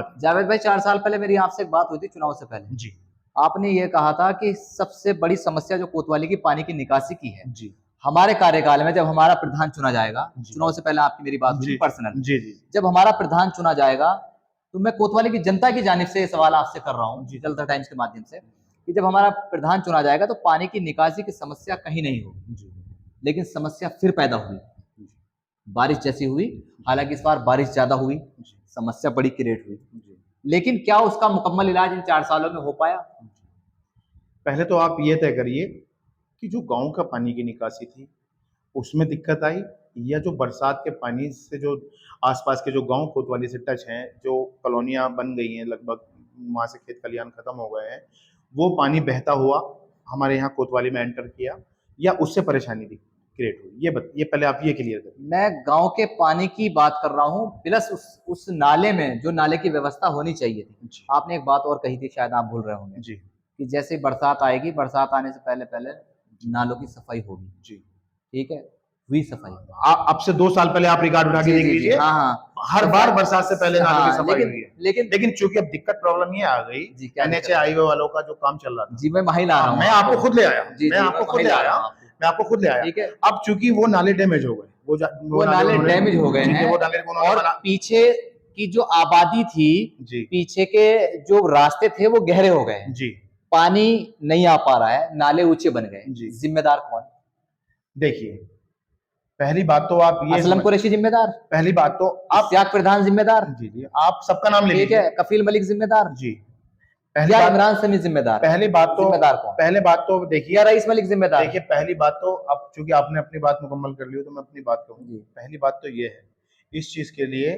बताइए। जावेद भाई, 4 साल पहले मेरी आपसे एक बात हुई थी चुनाव से पहले। जी आपने ये कहा था कि सबसे बड़ी समस्या जो कोतवाली की पानी की निकासी की है, जी हमारे कार्यकाल में जब हमारा प्रधान चुना जाएगा, जी चुनाव से पहले आपकी मेरी बात हुई थी जी पर्सनल, जी जी जब हमारा प्रधान चुना जाएगा तो मैं कोतवाली की जनता की जानिब से ये सवाल आपसे कर रहा हूँ जी जलसा टाइम्स के माध्यम से, कि जब हमारा प्रधान चुना जाएगा तो पानी की निकासी की समस्या कहीं नहीं होगी, जी लेकिन समस्या फिर पैदा हुई, जी बारिश जैसी हुई। हालांकि इस बार बारिश ज्यादा हुई, जी समस्या बड़ी क्रिएट हुई, जी लेकिन क्या उसका मुकम्मल इलाज इन 4 सालों में हो पाया? पहले तो आप ये तय करिए कि जो गांव का पानी की निकासी थी उसमें दिक्कत आई, या जो बरसात के पानी से जो आसपास के जो गांव कोतवाली से टच हैं, जो कॉलोनियां बन गई हैं लगभग, वहां से खेत खलियान खत्म हो गए हैं, वो पानी बहता हुआ हमारे यहाँ कोतवाली में एंटर किया, या उससे परेशानी क्रिएट हुई, ये पहले आप ये क्लियर करिए। मैं गांव के पानी की बात कर रहा हूँ, प्लस उस नाले में जो नाले की व्यवस्था होनी चाहिए थी। जी आपने एक बात और कही थी, शायद आप भूल रहे होंगे, जी कि जैसे बरसात आएगी, बरसात आने से पहले पहले जी नालों की सफाई होगी। जी ठीक है, हुई सफाई। अब से 2 साल पहले आप रिकॉर्ड उठा के जी देख जी जी, लीजिए, हाँ हाँ, हर बार बरसात से पहले नालों की हाँ, सफाई लेकिन हुई है। लेकिन लेकिन चूंकि अब दिक्कत प्रॉब्लम ये आ गई, जी, क्या दिक्कत एनएचए है? हाईवे वालों का जो काम चल रहा था, जी, मैं वहीं ला रहा हूँ मैं आपको खुद ले आया, जी मैं जी, आपको खुद वहीं ले ला आया, रहा हूँ आपको। मैं आपको खुद ले आया। ठीक है, अब चूंकि वो नाले डैमेज हो गए, वो नाले डैमेज हो गए ठीक है, हैं, वो नाले उन्होंने और बना। पीछे की जो आबादी थी, जी पीछे के जो रास्ते थे वो गहरे हो गए हैं, जी पानी नहीं आ पा रहा है, नाले ऊंचे बन गए। जी जिम्मेदार कौन? देखिए, पहली बात तो आप ये असलम समझ, कुरैशी जिम्मेदार, पहली बात तो आप, इश्तियाक प्रधान जिम्मेदार, जी जी, आप सबका नाम ले ठीक लीजिए। है, कफील मलिक जिम्मेदार, जी, पहली या बात, इमरान समी जिम्मेदार? पहली बात तो, जिम्मेदार कौन? पहले बात तो देखिए, या रईस मलिक जिम्मेदार? देखिए पहली बात तो, अब चूंकि आपने अपनी बात मुकम्मल कर ली हो तो मैं अपनी बात कहूँ। जी पहली बात तो ये है, इस चीज के लिए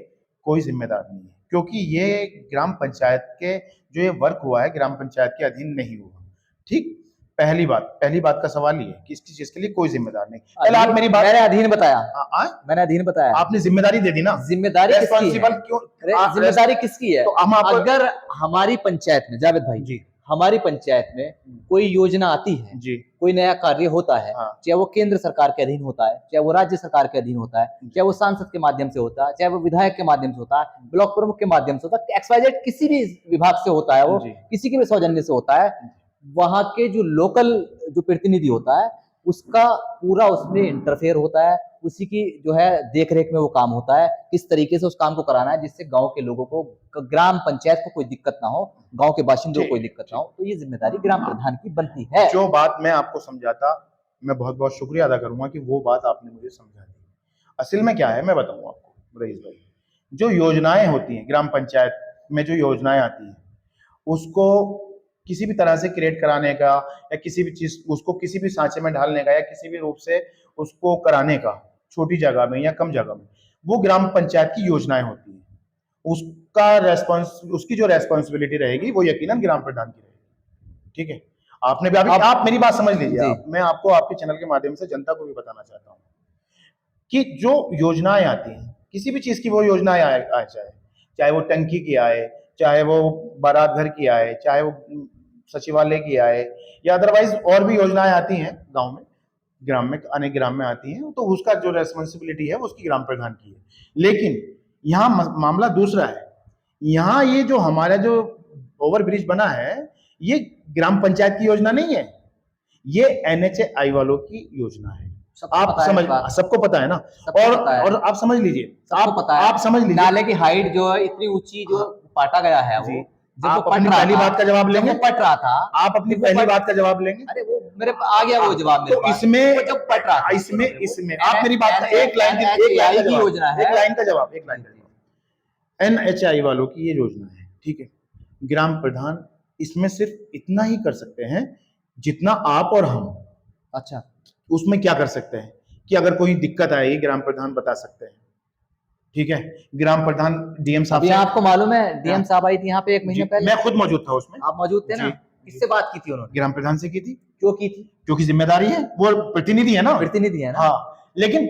कोई जिम्मेदार नहीं है, क्योंकि ये ग्राम पंचायत के जो ये वर्क हुआ है ग्राम पंचायत के अधीन नहीं हुआ। ठीक, पहली बात का सवाल ये है कि इसकी चीज के लिए कोई जिम्मेदार नहीं। पहले आप मेरी बात, मैंने अधीन बताया, मैंने अधीन बताया, आपने जिम्मेदारी दे दी ना, जिम्मेदारी किसकी है? रेस्पॉन्सिबल क्यों, जिम्मेदारी किसकी है? तो हम आपको, अगर हमारी पंचायत में, जावेद भाई, जी हमारी पंचायत में कोई योजना आती है, जी कोई नया कार्य होता है, हाँ चाहे वो केंद्र सरकार के अधीन होता है, चाहे वो राज्य सरकार के अधीन होता है, चाहे वो सांसद के माध्यम से होता है, चाहे वो विधायक के माध्यम से होता है, ब्लॉक प्रमुख के माध्यम से होता है, XYZ किसी भी विभाग से होता है, वो जी किसी के भी सौजन्य से होता है, वहां के जो लोकल जो प्रतिनिधि होता है उसका पूरा उसमें इंटरफेयर होता है, उसी की जो है देख रेख में वो काम होता है, किस तरीके से उस काम को कराना है जिससे गांव के लोगों को, ग्राम पंचायत को कोई दिक्कत ना हो, गांव के बाशिंदों को कोई दिक्कत ना हो, तो ये जिम्मेदारी ग्राम प्रधान की बनती है। जो बात मैं आपको समझाता, मैं बहुत बहुत शुक्रिया अदा करूंगा कि वो बात आपने मुझे समझा दी। असल में क्या है मैं बताऊं आपको रईस भाई, जो योजनाएं होती हैं ग्राम पंचायत में, जो योजनाएं आती हैं उसको किसी भी तरह से क्रिएट कराने का, या किसी भी चीज उसको किसी भी सांचे में ढालने का, या किसी भी रूप से उसको कराने का, छोटी जगह में या कम जगह में, वो ग्राम पंचायत की योजनाएं होती हैं। उसकी जो रेस्पॉन्सिबिलिटी रहेगी वो यकीनन ग्राम प्रधान की रहेगी। ठीक है, आपने भी अभी आप मेरी बात समझ लीजिए, मैं आपको आपके चैनल के माध्यम से जनता को भी बताना चाहता हूँ कि जो योजनाएं आती हैं, किसी भी चीज की वो योजनाएं आ जाए, चाहे वो टंकी की आए, चाहे वो बारात घर की आए, चाहे वो सचिवालय की आए, या अदरवाइज और भी योजनाएं आती हैं गांव में, ग्राम में, अनेक ग्राम में आती हैं, तो उसका जो रेस्पॉन्सिबिलिटी है वो उसकी ग्राम प्रधान की है। लेकिन यहाँ मामला दूसरा है, यहाँ ये जो हमारा जो ओवर ब्रिज बना है ये ग्राम पंचायत की योजना नहीं है, ये NHAI वालों की योजना है। आप समझ, सबको पता है ना, और आप समझ लीजिए, आप समझ लीजिए, नाले की हाइट जो है इतनी ऊंची जो काटा गया है, वो जब आप अपनी पहली बात का जवाब लेंगे, पट रहा था, आप अपनी पहली बात का जवाब लेंगे, अरे वो मेरे आ गया वो जवाब, तो इसमें जब पट रहा था, इसमें आप मेरी बात का एक लाइन की योजना है, एक लाइन का जवाब, NHAI वालों की ये योजना है। ठीक है, ग्राम प्रधान इसमें सिर्फ इतना ही कर सकते हैं जितना आप और हम, अच्छा, उसमें क्या कर सकते हैं कि अगर कोई दिक्कत आएगी ग्राम प्रधान बता सकते हैं। ठीक है, ग्राम प्रधान डीएम साहब से, आपको मालूम है डीएम साहब आई थी यहाँ पे 1 महीने पहले, मैं खुद मौजूद था उसमें। आप मौजूद थे ना? किससे बात की थी उन्होंने? ग्राम प्रधान से की थी। क्यों की थी? क्योंकि जिम्मेदारी है, वो प्रतिनिधि है ना, प्रतिनिधि है ना। हाँ, लेकिन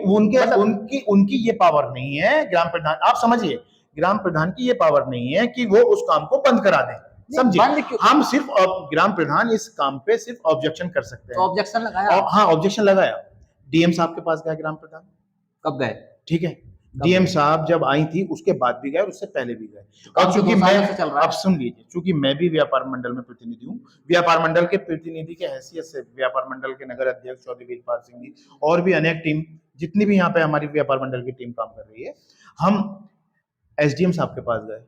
उनकी ये पावर नहीं है, ग्राम प्रधान, आप समझिए, ग्राम प्रधान की ये पावर नहीं है कि वो उस काम को बंद करा दें, समझिए। हम सिर्फ ग्राम प्रधान इस काम पे सिर्फ ऑब्जेक्शन कर सकते हैं। तो ऑब्जेक्शन लगाया? हाँ, ऑब्जेक्शन लगाया, डीएम साहब के पास गया ग्राम प्रधान। कब गए? ठीक है, डीएम साहब जब आई थी उसके बाद भी गए और उससे पहले भी गए। काम और तो चूंकि 2 मैं सालों से चल रहा है। अब सुन लीजिए, चूंकि मैं भी व्यापार मंडल में प्रतिनिधि हूँ, व्यापार मंडल के प्रतिनिधि के हैसियत से व्यापार मंडल के नगर अध्यक्ष चौधरी वीरपाल सिंह जी और भी अनेक टीम, जितनी भी यहाँ पे हमारी व्यापार मंडल की टीम काम कर रही है, हम एसडीएम साहब के पास गए,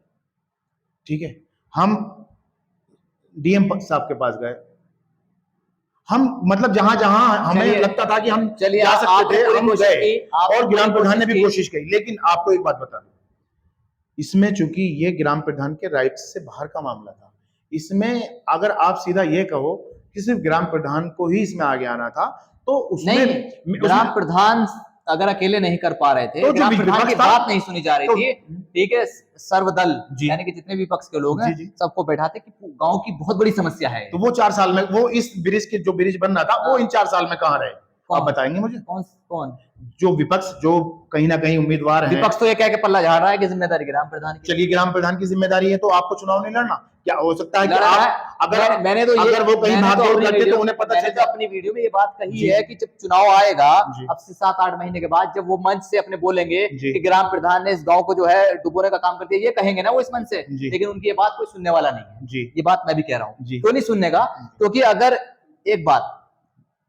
ठीक है, हम डीएम साहब के पास गए, हम मतलब जहां जहां हमें चलिए, लगता था कि हम चलिए जा सकते आपने थे पूरी हम कोशिश गए, की, आपने और ग्राम पूरी प्रधान ने भी की। कोशिश की। लेकिन आपको एक बात बता दूं, इसमें चूंकि ये ग्राम प्रधान के राइट्स से बाहर का मामला था, इसमें अगर आप सीधा ये कहो कि सिर्फ ग्राम प्रधान को ही इसमें आगे आना था, तो उसमें नहीं, ग्राम प्रधान अगर अकेले नहीं कर पा रहे थे, तो जो ग्राम प्रधान की विपक्ष था, बात नहीं सुनी जा रही तो थी, ठीक है, सर्वदल जी। यानी कि जितने भी विपक्ष के लोग हैं, जी, जी। सबको बैठाते कि गांव की बहुत बड़ी समस्या है। तो वो 4 साल में, वो इस ब्रिज के जो ब्रिज बन रहा था, वो इन 4 साल में कहाँ रहे? कौन? आप बताएंगे मुझे? कौन? जो विपक्ष, जो कहीं ना कहीं उम्मीदवार हैं, विपक्ष तो ये कह के पल्ला झाड़ रहा है कि जिम्मेदारी ग्राम प्रधान की। चलिए ग्राम प्रधान की जिम्मेदारी है, तो आपको चुनाव नहीं लड़ना? क्या हो सकता है कि लड़ा है। आप अगर मैंने तो अगर वो कहीं भाग दौड़ करते तो उन्हें पता मैंने चलता? तो अपनी वीडियो में ये बात कही जी। है कि जब चुनाव आएगा, जी। अब से 7-8 महीने के बाद, जब वो मंच से अपने बोलेंगे जी। कि ग्राम प्रधान ने इस गांव को जो है डुबोने का काम करती है, ये कहेंगे ना वो इस मंच से, जी। लेकिन उनकी ये बात कोई सुनने वाला नहीं है। जी। ये बात मैं भी कह रहा हूँ, जी। क्यों नहीं सुननेगा? क्योंकि अगर एक बात,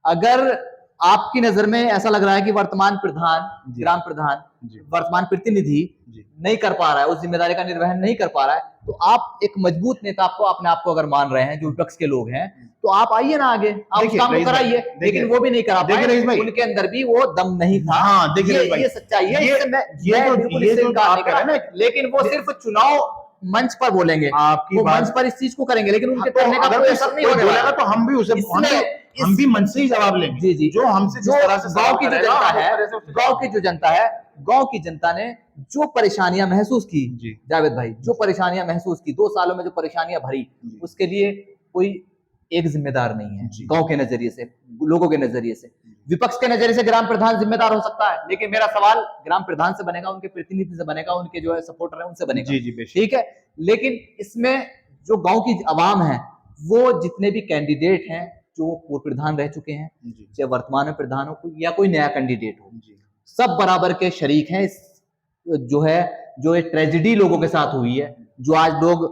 अगर आपकी नजर में ऐसा लग रहा है कि वर्तमान प्रधान, जी। ग्राम प्रधान, जी। वर्तमान प्रतिनिधि जी। नहीं कर पा रहा है, उस जिम्मेदारी का निर्वहन नहीं कर पा रहा है, तो आप एक मजबूत नेता आपको अपने आप को अगर मान रहे हैं, जो विपक्ष के लोग हैं, तो आप आइए ना आगे, आप उस देखिए काम को रईस भाई, कराइए। लेकिन वो भी नहीं करा देखिए रईस पाए, भाई, उनके अंदर भी वो दम नहीं था। हाँ, देखिए रईस भाई, ये सच्चाई है, ये- इससे मैं ये जो- बिल्कुल ये इससे जो इनकार आप नहीं कह कर रहे रहा, हैं ना, लेकिन वो सिर्फ चुनाव मंच पर बोलेंगे, आपकी वो बात- मंच पर इस चीज को करेंगे, लेकिन उनके तो करने का अगर कोई कोई असर नहीं कोई होने बोलेगा वाला। तो हम भी उसे हम भी मन से ही जवाब लेंगे। जी जी, जो हमसे जिस तरह से गांव की जो करेगा, जनता हम उस है, तरह से उससे गांव की जो जनता है, गांव की जनता ने जो परेशानियां महसूस की, जी। जावेद भाई, जो परेशानियां महसूस की 2 सालों में, जो परेशानियां भरी, जी। उसके लिए कोई एक जिम्मेदार नहीं है। जी। गांव के नजरिए से, लोगों के नजरिए से, विपक्ष के नजरिए से ग्राम प्रधान जिम्मेदार हो सकता है, लेकिन मेरा सवाल ग्राम प्रधान से बनेगा, उनके प्रतिनिधि से बनेगा, उनके जो है सपोर्टर है उनसे बनेगा। जी, जी, बेशक। ठीक है, लेकिन इसमें जो गांव की आवाम है, वो जितने भी कैंडिडेट हैं, जो पूर्व प्रधान रह चुके हैं, जी। चाहे वर्तमान में प्रधान हो या कोई नया कैंडिडेट हो, जी। सब बराबर के शरीक हैं इस जो है, जो एक ट्रेजेडी लोगों के साथ हुई है, जो आज लोग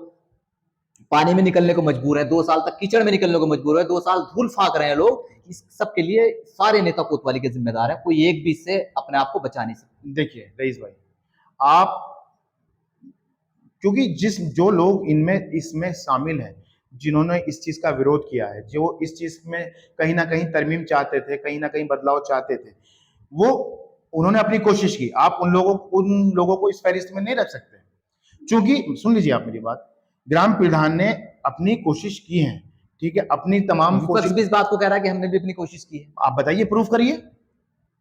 पानी में निकलने को मजबूर है, 2 साल तक कीचड़ में निकलने को मजबूर है, 2 साल धूल फाक रहे हैं लोग, इस सब के लिए सारे नेता कोतवाली के जिम्मेदार है, कोई एक भी इससे अपने आप को बचा नहीं सकता। देखिए रईस भाई, आप क्योंकि जो लोग इनमें इसमें शामिल हैं, जिन्होंने इस चीज का विरोध किया है, जो इस चीज में कहीं ना कहीं तरमीम चाहते थे, कहीं ना कहीं बदलाव चाहते थे, वो उन्होंने अपनी कोशिश की। आप उन लोगों को इस फहरिस्त में नहीं रख सकते, क्योंकि सुन लीजिए आप मेरी बात, ग्राम प्रधान ने अपनी कोशिश की है, ठीक है, अपनी तमाम विपक्ष भी इस बात को कह रहा है कि हमने भी अपनी कोशिश की है। आप बताइए, प्रूफ करिए,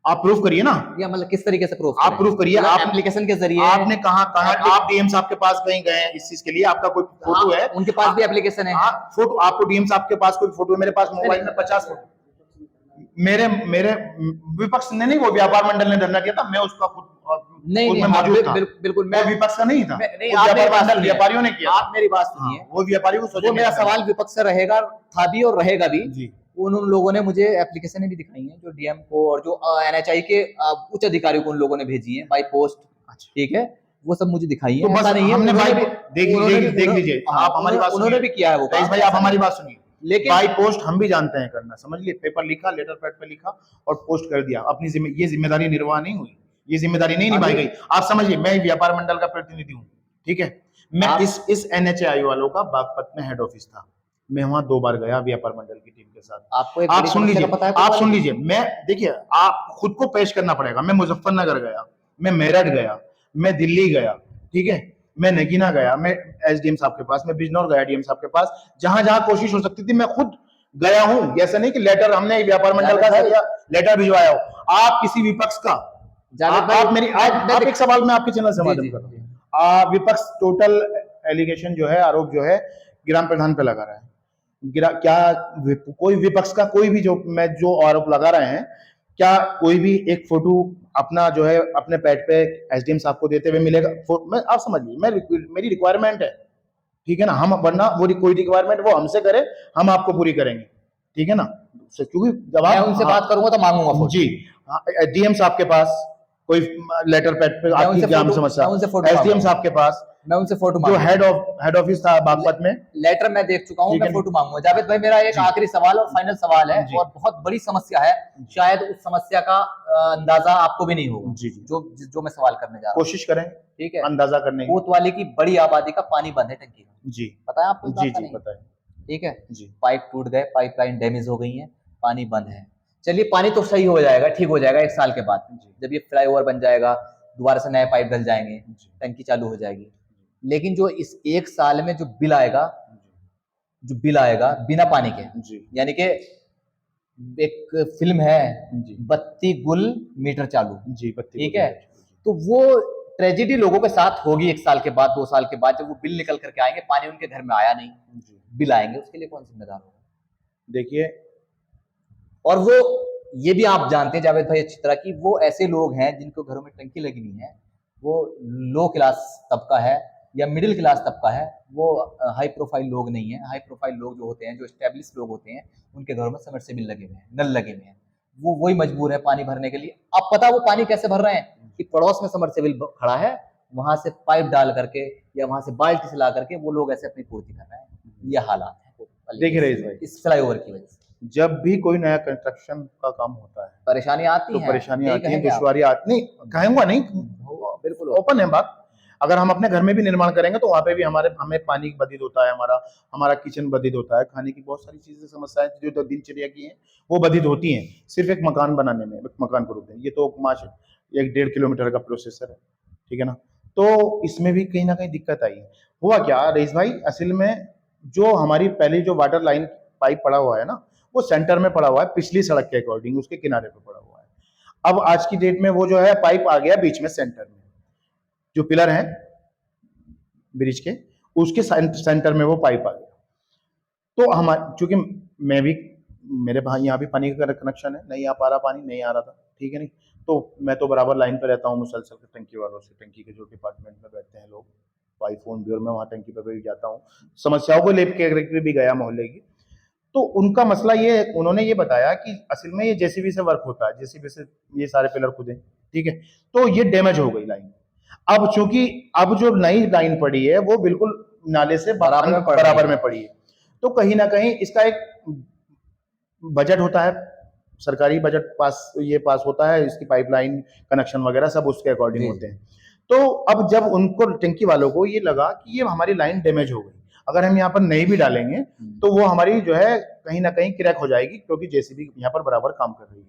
आप प्रूफ करिए ना, या मतलब किस तरीके से प्रूफ? आप प्रूफ करिए। आप एप्लीकेशन के जरिए, आपने कहा आप डीएम साहब के पास कहीं गए हैं इस चीज के लिए? आपका कोई फोटो है? उनके पास भी एप्लीकेशन है। हाँ, फोटो आपको डीएम साहब के पास कोई फोटो है? मेरे पास मोबाइल में 50 फोटो। मेरे विपक्ष ने नहीं, वो व्यापार मंडल ने धरना किया था, मैं उसका खुद नहीं, उसमें मौजूद था। बिल्कुल मैं विपक्ष का नहीं था, नहीं, वो आप मेरी व्यापार बात मंडल सुनिए। व्यापारियों ने किया। आप मेरी बात सुनिए, हाँ, वो व्यापारियों को वो मेरा सवाल विपक्ष से रहेगा, था भी और रहेगा भी। जी। उन लोगों ने मुझे एप्लीकेशनें भी दिखाई हैं, जो डीएम को और जो एनएचआई के उच्च अधिकारियों को उन लोगों ने भेजी हैं बाय पोस्ट, ठीक है, वो सब मुझे दिखाई तो है। बस ऐसा नहीं है, हमने उन्होंने बाई भी देख लीजिए, आप हमारी बात उन्होंने भी किया है वो रईस भाई, आप हमारी बात सुनिए। लेकिन बाई पोस्ट हम भी जानते हैं करना, समझ लिए, पेपर लिखा, लेटर पैड पे लिखा और पोस्ट कर दिया, अपनी ये जिम्मेदारी निर्वाह नहीं हुई, ये जिम्मेदारी नहीं निभाई गई। आप समझिए, मैं व्यापार मंडल का प्रतिनिधि हूँ, ठीक है, मैं इस एनएचआई वालों का बागपत में हेड ऑफिस था, मैं वहां 2 बार गया व्यापार मंडल की टीम के साथ। आपको एक आप सुन लीजिए, पता है, आप सुन लीजिए, मैं देखिए, आप खुद को पेश करना पड़ेगा। मैं मुजफ्फरनगर गया, मैं मेरठ गया, मैं दिल्ली गया, ठीक है, मैं नगीना गया, मैं एसडीएम साहब के पास, मैं बिजनौर गया डीएम साहब के पास, जहां जहां कोशिश हो सकती थी मैं खुद गया हूं। ऐसा नहीं कि लेटर हमने व्यापार मंडल का लेटर भिजवाया हो। आप किसी विपक्ष का, आप एक सवाल मैं आपके चैनल से माध्यम कर रहा हूं, विपक्ष टोटल एलिगेशन जो है, आरोप जो है ग्राम प्रधान पे लगा रहा है। क्या कोई विपक्ष का कोई भी जो आरोप लगा रहे हैं, क्या कोई भी एक फोटो अपना जो है अपने पैड पे एसडीएम साहब को देते हुए मिलेगा? आप समझिए, मेरी रिक्वायरमेंट है, ठीक है ना, हम वरना वो कोई रिक्वायरमेंट वो हमसे करे, हम आपको पूरी करेंगे, ठीक है ना, क्योंकि जब मैं उनसे बात करूंगा तो मांगूंगा जी, डीएम साहब के पास, कोई लेटर पैड पे मैं आपकी उनसे ग्राम फोटो समस्या, मैं उनसे फोटो एसडीएम मांगूंगा साहब के पास, मैं उनसे फोटो जो मांगूंगा हेड ऑफिस था बागपत में। लेटर मैं देख चुका हूँ, ठीक मैं है फोटो मांगूंगा। जावेद भाई, मेरा एक जी आखिरी सवाल और फाइनल सवाल है, जी और बहुत बड़ी समस्या है, शायद उस समस्या का अंदाजा आपको भी नहीं होगा जी जी जो जो मैं सवाल करने जा रहा हूँ। कोशिश करें ठीक है, अंदाजा करने की। कोतवाली की बड़ी आबादी का पानी बंद है टंकी में, जी पता है आपको इस जी बात का? जी नहीं, पता है। ठीक है, जी पाइप टूट गए, पाइपलाइन डैमेज हो गई है, पानी बंद है। चलिए, पानी तो सही हो जाएगा, ठीक हो जाएगा 1 साल के बाद, जी जब ये फ्लाईओवर बन जाएगा, दोबारा से नए पाइप डल जाएंगे, जी टंकी चालू हो जाएगी। लेकिन जो इस 1 साल में जो बिल आएगा बिना पानी के, जी यानी कि एक फिल्म है, जी बत्ती गुल मीटर चालू, जी बत्ती ठीक को है, तो वो ट्रेजेडी लोगों के साथ होगी 1 साल के बाद, 2 साल के बाद, जब वो बिल निकल करके आएंगे, पानी उनके घर में आया नहीं, जी बिल आएंगे, उसके लिए कौन जिम्मेदार होगा? देखिए और वो ये भी आप जानते हैं जावेद भाई अच्छी तरह, कि वो ऐसे लोग हैं जिनको घरों में टंकी लगी नहीं है, वो लो क्लास तबका है या मिडिल क्लास तबका है, वो हाई प्रोफाइल लोग नहीं है। हाई प्रोफाइल लोग जो होते हैं, जो स्टेब्लिश लोग होते हैं, उनके घरों में सबमर्सिबल लगे हुए हैं, नल लगे हुए हैं, वो वही मजबूर है पानी भरने के लिए। अब पता वो पानी कैसे भर रहे हैं, कि पड़ोस में सबमर्सिबल खड़ा है, वहां से पाइप डाल करके या वहां से बाल्टी से ला करके वो लोग ऐसे अपनी पूर्ति कर रहे हैं। ये हालात है देखिए रईस भाई, इस फ्लाईओवर की वजह से जब भी कोई नया कंस्ट्रक्शन का काम होता है परेशानी आती तो है, परेशानी यही आती है, कहेंगे आप? दुश्वारी आती नहीं, कहूंगा नहीं, बिल्कुल ओपन है बात। अगर हम अपने घर में भी निर्माण करेंगे तो वहां पे भी हमें पानी बदित होता है, हमारा हमारा किचन बदित होता है, खाने की बहुत सारी चीजें समस्याएं जो तो दिनचर्या की हैं वो बदित होती हैं, सिर्फ एक मकान बनाने में, एक मकान को रोकते हैं। ये तो माश 1-1.5 किलोमीटर का प्रोसेसर है, ठीक है ना। तो इसमें भी कहीं ना कहीं दिक्कत आई है। हुआ क्या रईस भाई, असल में जो हमारी पहली जो वाटर लाइन पाइप पड़ा हुआ है ना, वो सेंटर में पड़ा हुआ है, पिछली सड़क के अकॉर्डिंग उसके किनारे पे पड़ा हुआ है। अब आज की डेट में वो जो है पाइप आ गया बीच में, सेंटर में जो पिलर है ब्रिज के, उसके सेंटर में वो पाइप आ गया। तो हम चूंकि मैं भी, मेरे भाई यहाँ भी पानी का कनेक्शन है, नहीं आ पा रहा पानी, नहीं आ रहा था, ठीक है नहीं, तो मैं तो बराबर लाइन पे रहता हूँ मुसलसल के टंकी वालों से, टंकी के जो डिपार्टमेंट में बैठते हैं लोग, वाई फोन भी, और मैं वहाँ टंकी पे भी जाता हूँ, समस्याओं को लेकर भी गया मोहल्ले की। तो उनका मसला ये, उन्होंने ये बताया कि असल में ये जेसीबी से वर्क होता है, जेसीबी से ये सारे पिलर खुदे, ठीक है, तो ये डैमेज हो गई लाइन। अब चूंकि अब जो नई लाइन पड़ी है वो बिल्कुल नाले से बराबर में पड़ी है, तो कहीं ना कहीं इसका एक बजट होता है, सरकारी बजट पास होता है, इसकी पाइपलाइन कनेक्शन वगैरह सब उसके अकॉर्डिंग होते हैं। तो अब जब उनको टंकी वालों को ये लगा कि ये हमारी लाइन डैमेज हो गई, अगर हम यहाँ पर नहीं भी डालेंगे तो वो हमारी जो है कहीं ना कहीं क्रैक हो जाएगी, क्योंकि जेसीबी यहाँ पर बराबर काम कर रही है,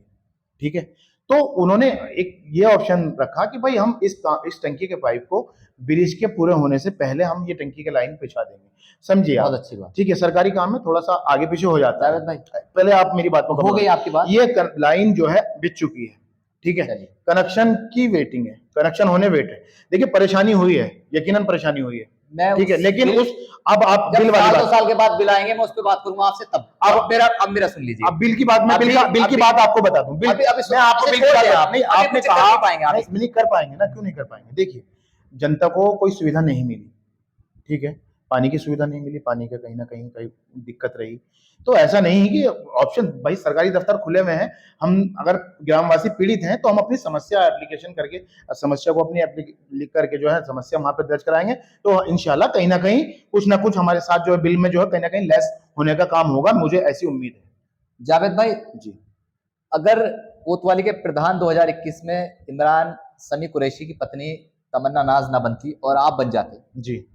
ठीक है। तो उन्होंने एक ये ऑप्शन रखा कि भाई हम इस टंकी के पाइप को ब्रिज के पूरे होने से पहले हम ये टंकी के लाइन पिछा देंगे, समझिए आप, बहुत अच्छी बात, ठीक है। सरकारी काम में थोड़ा सा आगे पीछे हो जाता है भाई, पहले आप मेरी बात को हो गई आपकी बात, ये लाइन जो है बिछ चुकी है, ठीक है, कनेक्शन की वेटिंग है, कनेक्शन होने वेट है। देखिए परेशानी हुई है, यकीनन परेशानी हुई है, ठीक है, लेकिन उस अब आप बिल वाली बात, 2 साल के बाद बिल आएंगे, मैं उस पर बात करूंगा आपसे तब। अब मेरा सुन लीजिए, अब बिल की बात, मैं बिल की बात आपको बता दूं, मैं आपको बिल की बात नहीं, आपने कहा नहीं कर पाएंगे ना, क्यों नहीं कर पाएंगे। देखिए जनता को कोई सुविधा नहीं मिली, ठीक है, पानी की सुविधा नहीं मिली, पानी का कहीं ना कहीं दिक्कत रही, तो ऐसा नहीं है कि ऑप्शन, भाई सरकारी दफ्तर खुले हुए हैं, हम अगर ग्रामवासी पीड़ित हैं तो हम अपनी समस्या एप्लीकेशन करके, समस्या को अपनी लिख करके जो है समस्या वहां पर दर्ज कराएंगे, तो इंशाल्लाह कहीं ना कहीं कुछ ना कुछ हमारे साथ जो है बिल में जो है कहीं ना कहीं लेस होने का काम होगा, मुझे ऐसी उम्मीद है। जावेद भाई जी, अगर कोतवाली के प्रधान 2021 में इमरान समी कुरैशी की पत्नी तमन्ना नाज ना बनती और आप बन जाते जी,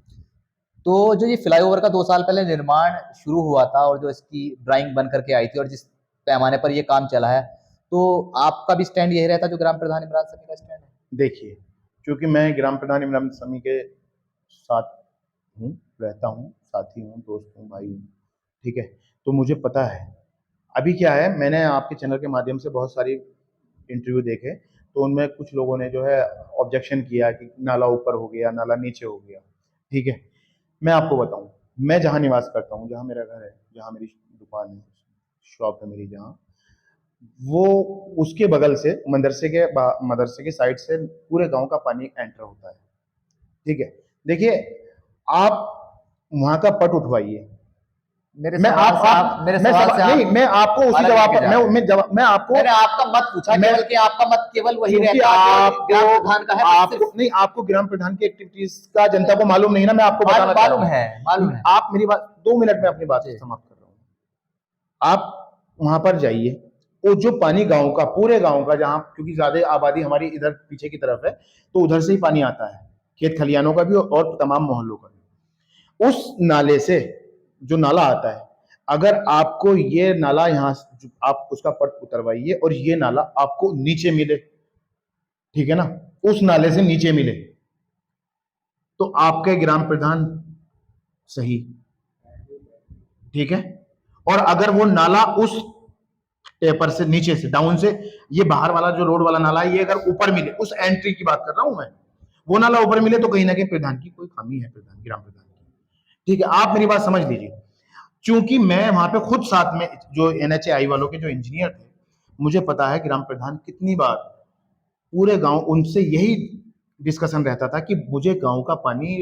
तो जो ये फ्लाईओवर का 2 साल पहले निर्माण शुरू हुआ था और जो इसकी ड्राइंग बन करके आई थी और जिस पैमाने पर ये काम चला है, तो आपका भी स्टैंड यही रहता जो ग्राम प्रधान इमरान समी का स्टैंड है? देखिए क्योंकि मैं ग्राम प्रधान इमरान समी के साथ हूँ, रहता हूँ, साथी हूँ, दोस्त हूँ, भाई हूँ, ठीक है, तो मुझे पता है। अभी क्या है, मैंने आपके चैनल के माध्यम से बहुत सारी इंटरव्यू देखे, तो उनमें कुछ लोगों ने जो है ऑब्जेक्शन किया कि नाला ऊपर हो गया, नाला नीचे हो गया, ठीक है। मैं आपको बताऊं, मैं जहाँ निवास करता हूँ, जहाँ मेरा घर है, जहाँ मेरी दुकान है, शॉप है मेरी, जहाँ वो उसके बगल से मदरसे के साइड से पूरे गांव का पानी एंटर होता है, ठीक है। देखिए आप वहां का पट उठवाइए, मेरे मैं सवाल से आप मेरे सवाल से नहीं, मैं आपको उसी जवाब पर मैं आपको मैंने आपका मत पूछा केवल कि आपका मत केवल वही क्योंकि रहता है जो ग्राम प्रधान का है, बस आपको सिर्फ नहीं, आपको ग्राम प्रधान की एक्टिविटीज का जनता को मालूम नहीं ना, मैं आपको बताना चाह रहा मालूम हूं। है, मालूम है। आप मेरी बात 2 मिनट में अपनी बात समाप्त कर रहा हूं। आप वहां पर जाइए, वो जो पानी गांव का, पूरे गांव का, जहां क्योंकि ज्यादा आबादी हमारी इधर पीछे की तरफ है, तो उधर से ही पानी आता है, खेत खलियानों का भी और तमाम मोहल्लों का भी। उस नाले से जो नाला आता है, अगर आपको ये नाला यहाँ आप उसका पट उतरवाइए और ये नाला आपको नीचे मिले, ठीक है ना, उस नाले से नीचे मिले, तो आपके ग्राम प्रधान सही, ठीक है। और अगर वो नाला उस टेपर से नीचे से डाउन से, ये बाहर वाला जो रोड वाला नाला है, ये अगर ऊपर मिले, उस एंट्री की बात कर रहा हूं मैं, वो नाला ऊपर मिले, तो कहीं ना कहीं प्रधान की कोई खामी है, प्रधान ग्राम प्रधान की, ठीक है। आप मेरी बात समझ लीजिए, क्योंकि मैं वहां पे खुद साथ में जो NHAI वालों के जो इंजीनियर थे, मुझे पता है ग्राम प्रधान कितनी बार पूरे गांव उनसे यही डिस्कशन रहता था कि मुझे गांव का पानी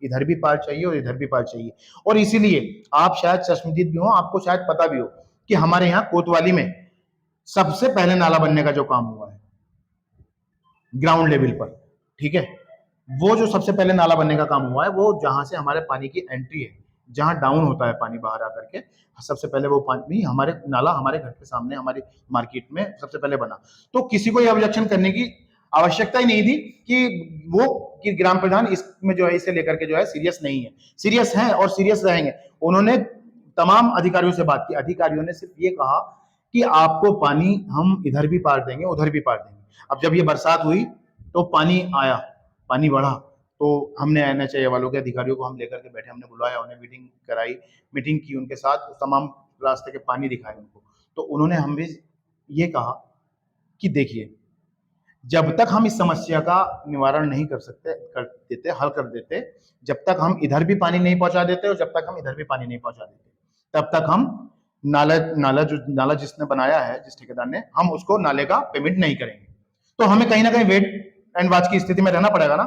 इधर भी पार चाहिए और इधर भी पार चाहिए। और इसीलिए आप शायद चश्मदीद भी हो, आपको शायद पता भी हो कि हमारे यहाँ कोतवाली में सबसे पहले नाला बनने का जो काम हुआ है ग्राउंड लेवल पर, ठीक है, वो जो सबसे पहले नाला बनने का काम हुआ है, वो जहां से हमारे पानी की एंट्री है, जहां डाउन होता है पानी बाहर आकर के, सबसे पहले वो पानी हमारे नाला हमारे घर के सामने हमारी मार्केट में सबसे पहले बना। तो किसी को ये ऑब्जेक्शन करने की आवश्यकता ही नहीं थी कि ग्राम प्रधान इसमें जो है इसे लेकर के जो है सीरियस नहीं है। सीरियस हैं और सीरियस रहेंगे। उन्होंने तमाम अधिकारियों से बात की, अधिकारियों ने सिर्फ ये कहा कि आपको पानी हम इधर भी पार देंगे, उधर भी पार देंगे। अब जब ये बरसात हुई तो पानी आया, पानी बढ़ा, तो हमने NHAI वालों के अधिकारियों को हम लेकर के बैठे, हमने बुलाया, उन्हें मीटिंग कराई, मीटिंग की उनके साथ, तमाम रास्ते के पानी दिखाए उनको। तो उन्होंने हम भी ये कहा कि देखिए, जब तक हम इस समस्या का निवारण नहीं हल कर देते, जब तक हम इधर भी पानी नहीं पहुंचा देते और जब तक हम इधर भी पानी नहीं पहुंचा देते, तब तक हम नाला जिसने बनाया है, जिस ठेकेदार ने, हम उसको नाले का पेमेंट नहीं करेंगे। तो हमें कहीं ना कहीं वेट एंड वॉच की स्थिति में रहना पड़ेगा ना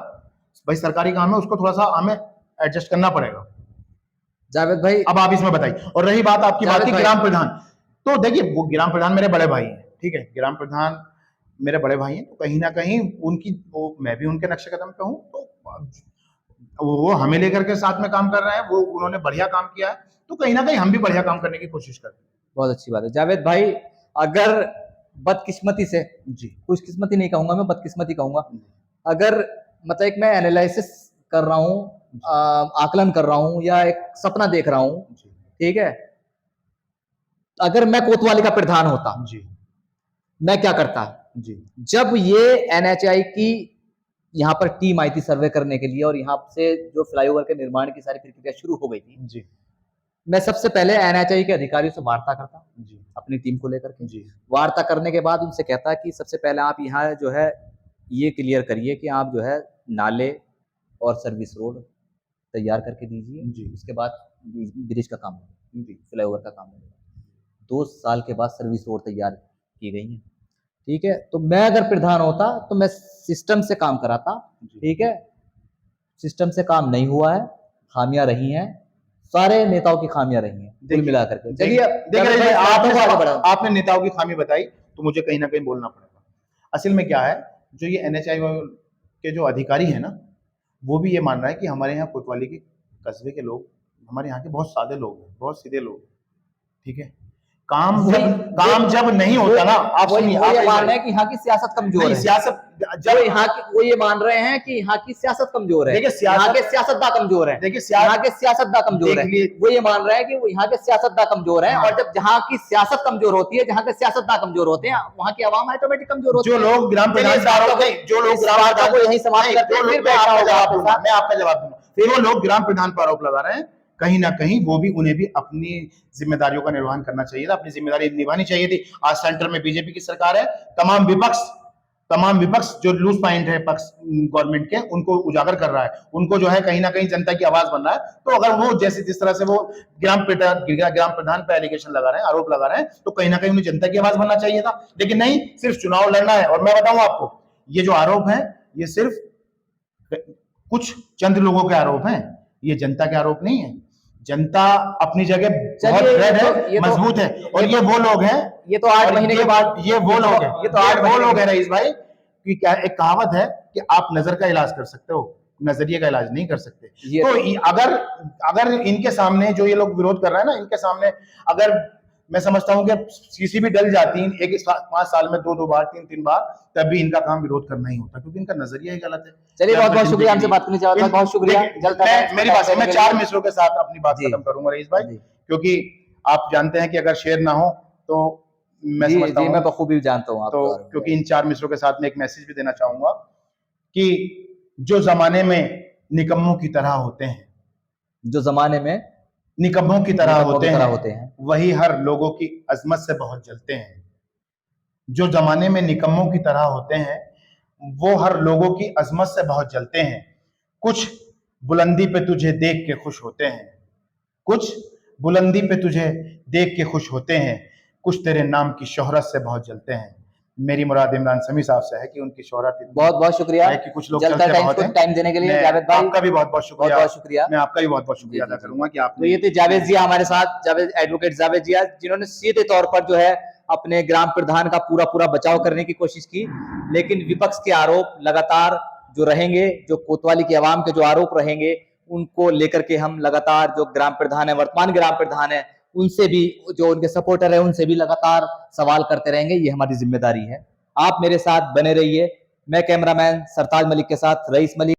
भाई, सरकारी काम है, उसको थोड़ा सा हमें एडजस्ट करना पड़ेगा। जावेद भाई, अब आप इसमें बताइए। और रही बात आपकी बात की ग्राम प्रधान, तो देखिए वो ग्राम प्रधान मेरे बड़े भाई हैं, ठीक है, ग्राम प्रधान मेरे बड़े भाई हैं, तो कहीं ना कहीं उनकी मैं भी उनके नक्शे कदम पे हूँ, तो वो हमें लेकर के साथ में काम कर रहे हैं, वो उन्होंने बढ़िया काम किया है, तो कहीं ना कहीं हम भी बढ़िया काम करने की कोशिश करते हैं। बहुत अच्छी बात है जावेद भाई। अगर बदकिस्मती से, जी, खुशकिस्मती नहीं कहूंगा मैं, बदकिस्मती कहूंगा, अगर मतलब एक मैं एनालिसिस कर रहा हूँ, आकलन कर रहा हूँ, या एक सपना देख रहा हूँ, ठीक है, अगर मैं कोतवाली का प्रधान होता जी, मैं क्या करता जी, जब ये NHAI की यहाँ पर टीम आई थी सर्वे करने के लिए, और यहाँ से जो फ्लाईओवर के निर्माण की सारी प्रक्रिया शुरू हो गई थी, जी, मैं सबसे पहले NHAI के अधिकारियों से वार्ता करता, जी, अपनी टीम को लेकर के। जी, वार्ता करने के बाद उनसे कहता कि सबसे पहले आप यहाँ जो है ये क्लियर करिए कि आप जो है नाले और सर्विस रोड तैयार करके दीजिए, उसके बाद ब्रिज का काम होगा, फ्लाईओवर का काम होगा। 2 साल के बाद सर्विस रोड तैयार की गई है, ठीक है। तो मैं अगर प्रधान होता तो मैं सिस्टम से काम कराता, ठीक है। सिस्टम से काम नहीं हुआ है, खामियां रही हैं, सारे नेताओं की खामियां रही हैं कुल मिलाकर के। चलिए देखिए, आपने नेताओं की खामी बताई, तो मुझे कहीं ना कहीं बोलना पड़ेगा। असल में क्या है, जो ये NHAI के जो अधिकारी है ना, वो भी ये मान रहा है कि हमारे यहाँ कोतवाली के कस्बे के लोग, हमारे यहाँ के बहुत सादे लोग हैं, बहुत सीधे लोग, ठीक है। काम जब नहीं होता ना, आप वो ये मान रहे हैं कि यहाँ की सियासत कमजोर है। सियासत जब वो ये मान रहे हैं कि यहाँ की सियासत कमजोर है, यहाँ के सियासतदान कमजोर है, देखिए यहाँ के सियासतदान कमजोर है। वो ये मान रहे हैं कि यहाँ के सियासतदान कमजोर है, और जब जहाँ की सियासत कमजोर होती है, जहाँ के सियासतदान कमजोर होते हैं, वहाँ की आवाम ऑटोमेटिक कमजोर होती है। जो लोग ग्राम प्रधान को यही समाप्त करते हैं, फिर मैं आपका जवाब दूंगा। फिर वो लोग ग्राम प्रधान पर आरोप लगा रहे हैं, कहीं ना कहीं वो भी, उन्हें भी अपनी जिम्मेदारियों का निर्वहन करना चाहिए था, अपनी जिम्मेदारी निभानी चाहिए थी। आज सेंटर में बीजेपी की सरकार है, तमाम विपक्ष जो लूज पॉइंट है पक्ष गवर्नमेंट के, उनको उजागर कर रहा है, उनको जो है कहीं ना कहीं जनता की आवाज बन रहा है। तो अगर वो जिस तरह से वो ग्राम प्रधान पे एलिगेशन लगा रहे हैं, आरोप लगा रहे हैं, तो कहीं ना कहीं उन्हें जनता की आवाज बनना चाहिए था, लेकिन नहीं, सिर्फ चुनाव लड़ना है। और मैं बताऊं आपको, ये जो आरोप है, ये सिर्फ कुछ चंद लोगों के आरोप हैं, ये जनता के आरोप नहीं है। जनता अपनी जगह बहुत चलिए, दृढ़ ये है, तो मजबूत है, और ये वो लोग हैं, ये तो 8 और महीने ये के बाद ये वो लोग हैं, ये तो 8 वो महीने लोग हैं रईस भाई, कि क्या एक कहावत है कि आप नजर का इलाज कर सकते हो, नजरिए का इलाज नहीं कर सकते। ये तो अगर अगर इनके सामने जो ये लोग विरोध कर रहे हैं ना, इनके सामने अगर मैं समझता हूं कि सीसी भी डल जाती है एक 5 साल में 2 बार 3 बार, तब भी इनका काम विरोध करना ही होता, क्योंकि इनका नजरिया ही गलत है। चलिए, कि बहुत आपका बहुत शुक्रिया हमसे जिंदगी बात करने चाहता, बहुत शुक्रिया। देखिए, जल्द तक मेरी बात मैं 4 मिसरों के साथ अपनी बात जी। खत्म करूंगा रईस भाई, जी। क्योंकि आप जानते हैं कि अगर शेर ना हो तो मैं जी, समझता जी, हूं, मैं बखूबी जानता हूँ आपके तो बारे में। क्योंकि इन 4 मिसरों के साथ मैं एक मैसेज भी देना चाहूंगा कि जो जमाने में निकम्मों की तरह होते हैं, जो जमाने में निकम्मों की तरह निकम्मों की होते तरह हैं, होते हैं, वही हर लोगों की अजमत से बहुत जलते हैं। जो जमाने में निकम्मों की तरह होते हैं, वो हर लोगों की अजमत से बहुत जलते हैं। कुछ बुलंदी पे तुझे देख के खुश होते हैं, कुछ बुलंदी पे तुझे देख के खुश होते हैं, कुछ तेरे नाम की शोहरत से बहुत जलते हैं। मेरी मुराद इमरान समी साहब से है कि उनकी शोहरत इतनी बहुत बहुत शुक्रिया है कि कुछ लोग जलता चलते टाइम्स बहुत को हैं। टाइम देने के लिए मैं जावेद भाई, आपका भी बहुत बहुत बहुत शुक्रिया, बहुत शुक्रिया। मैं आपका भी बहुत बहुत जी, शुक्रिया जी, अदा जी। करूंगा कि तो आपने ये थे जावेद जी हमारे साथ, जावेद एडवोकेट जावेद जी, जिन्होंने सीधे तौर पर जो है अपने ग्राम प्रधान का पूरा पूरा बचाव करने की कोशिश की, लेकिन विपक्ष के आरोप लगातार जो रहेंगे, जो कोतवाली की आवाम के जो आरोप रहेंगे, उनको लेकर के हम लगातार जो ग्राम प्रधान है, वर्तमान ग्राम प्रधान है, उनसे भी, जो उनके सपोर्टर है, उनसे भी लगातार सवाल करते रहेंगे। ये हमारी जिम्मेदारी है। आप मेरे साथ बने रहिए। मैं कैमरामैन सरताज मलिक के साथ रईस मलिक।